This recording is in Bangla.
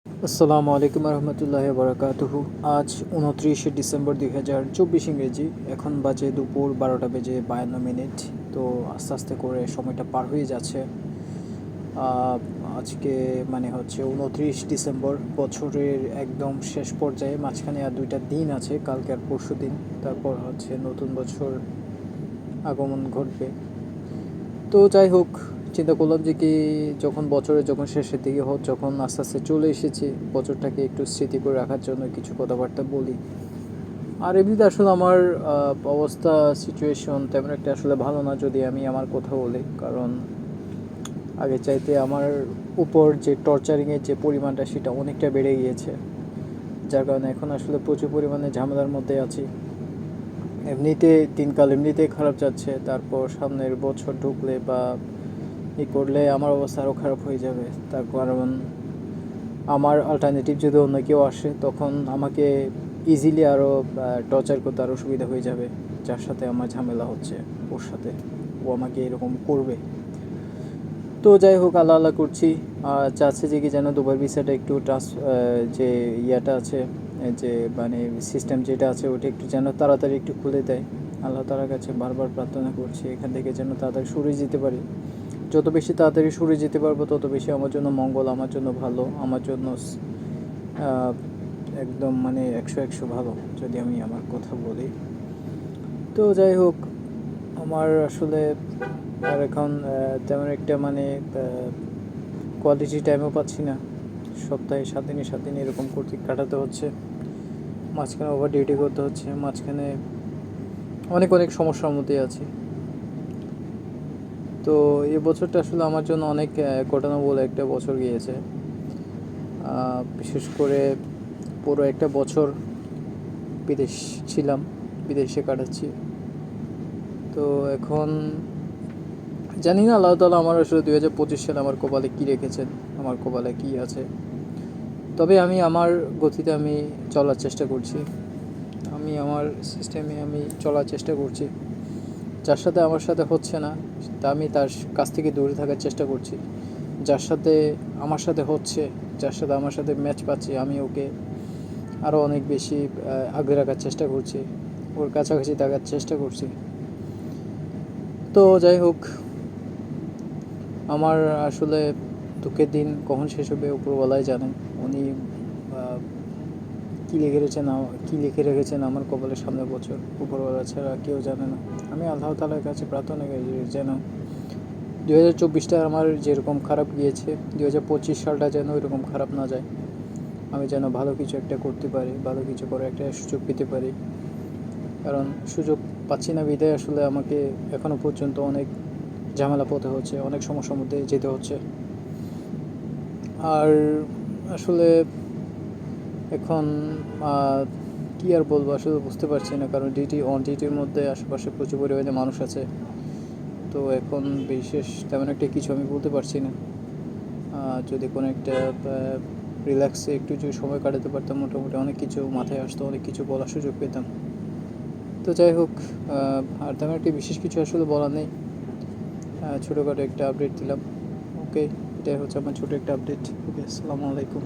আসসালামু আলাইকুম রহমতুল্লাহ বারাকাতুহু। আজ 29 ডিসেম্বর 2024 ইংরেজি। এখন বাজে দুপুর 12:52। তো আস্তে আস্তে করে সময়টা পার হয়ে যাচ্ছে। আহ, আজকে মানে হচ্ছে 29 ডিসেম্বর, বছরের একদম শেষ পর্যায়ে। মাঝখানে আর 2টা দিন আছে, কালকে আর পরশু দিন। তারপর হচ্ছে নতুন বছর আগমন ঘটবে। তো যাই হোক, চিন্তা করলাম যে কি, যখন শেষের দিকে যখন আস্তে আস্তে চলে এসেছি, বছরটাকে একটু স্মৃতি করে রাখার জন্য কিছু কথাবার্তা বলি। আর এমনিতে আসলে আমার অবস্থা, সিচুয়েশন তেমন একটা আসলে ভালো না, যদি আমি আমার কথা বলি। কারণ আগে চাইতে আমার উপর যে টর্চারিংয়ের যে পরিমাণটা, সেটা অনেকটা বেড়ে গিয়েছে। যার কারণে এখন আসলে প্রচুর পরিমাণে ঝামেলার মধ্যে আছি। এমনিতে দিনকাল এমনিতেই খারাপ যাচ্ছে, তারপর সামনের বছর ঢুকলে বা করলে আমার অবস্থা আরও খারাপ হয়ে যাবে। তার কারণ আমার অল্টারনেটিভ যদি অন্য কেউ আসে, তখন আমাকে ইজিলি আরও টর্চার করতে আরও সুবিধা হয়ে যাবে। যার সাথে আমার ঝামেলা হচ্ছে, ওর সাথে ও আমাকে এরকম করবে। তো যাই হোক, আল্লাহ আল্লাহ করছি। চাচ্ছে যে কি যেন দুবার ভিসাটা একটু যে ইয়াটা আছে, যে মানে সিস্টেম যেটা আছে, ওটা একটু যেন তাড়াতাড়ি একটু খুলে দেয়। আল্লাহ তাআলার কাছে বারবার প্রার্থনা করছি এখান থেকে যেন তাড়াতাড়ি সরে যেতে পারি। যত বেশি তাড়াতাড়ি সরে যেতে পারবো, তত বেশি আমার জন্য মঙ্গল, আমার জন্য ভালো, আমার জন্য আহ, একদম মানে 100 ভালো, যদি আমি আমার কথা বলি। তো যাই হোক, আমার আসলে আর এখন তেমন একটা মানে কোয়ালিটি টাইমও পাচ্ছি না। সপ্তাহে 7 দিনে এরকম করতে কাটাতে হচ্ছে। মাঝখানে ওভার ডিউটি করতে হচ্ছে, মাঝখানে অনেক অনেক সমস্যার মধ্যে আছি। তো এই বছরটা আসলে আমার জন্য অনেক ঘটনাবহুল একটা বছর গিয়েছে। বিশেষ করে পুরো একটা বছর বিদেশ ছিলাম, বিদেশে কাটাচ্ছি। তো এখন জানি না আল্লাহ তাআলা আমার আসলে 2025 সালে আমার কপালে কী রেখেছেন, আমার কপালে কী আছে। তবে আমি আমার গতিতে আমি চলার চেষ্টা করছি, আমি আমার সিস্টেমে আমি চলার চেষ্টা করছি। যার সাথে আমার সাথে হচ্ছে না, তা আমি তার কাছ থেকে দূরে থাকার চেষ্টা করছি। যার সাথে আমার সাথে হচ্ছে, যার সাথে আমার সাথে ম্যাচ পাচ্ছি, আমি ওকে আরও অনেক বেশি আগলে রাখার চেষ্টা করছি, ওর কাছাকাছি থাকার চেষ্টা করছি। তো যাই হোক, আমার আসলে দুঃখের দিন কখন শেষ হবে উপরওয়ালাই জানেন। উনি কী লিখে রেখেছেন আমার কপালের সামনে বছর, উপরওয়ালা ছাড়া কেউ জানে না। আমি আল্লাহ তাআলার কাছে প্রার্থনা করি যেন 2024টা আমার যেরকম খারাপ গিয়েছে, 2025 সালটা যেন ওইরকম খারাপ না যায়। আমি যেন ভালো কিছু একটা করতে পারি, ভালো কিছু করার একটা সুযোগ পেতে পারি। কারণ সুযোগ পাচ্ছি না বিধায় আসলে আমাকে এখনও পর্যন্ত অনেক ঝামেলা পোহাতে হচ্ছে, অনেক সমস্যার মধ্যে যেতে হচ্ছে। আর আসলে এখন কী আর বলবো, আসলে বুঝতে পারছি না। কারণ ডিউটির মধ্যে আশেপাশে প্রচুর পরিমাণে মানুষ আছে। তো এখন বিশেষ তেমন একটা কিছু আমি বলতে পারছি না। যদি কোনো একটা রিল্যাক্সে একটু যদি সময় কাটাতে পারতাম, মোটামুটি অনেক কিছু মাথায় আসতো, অনেক কিছু বলার সুযোগ পেতাম। তো যাই হোক, আর তেমন একটা বিশেষ কিছু আসলে বলার নেই। ছোটোখাটো একটা আপডেট দিলাম। ওকে, এটাই হচ্ছে আমার ছোটো একটা আপডেট। ওকে, আসসালামু আলাইকুম।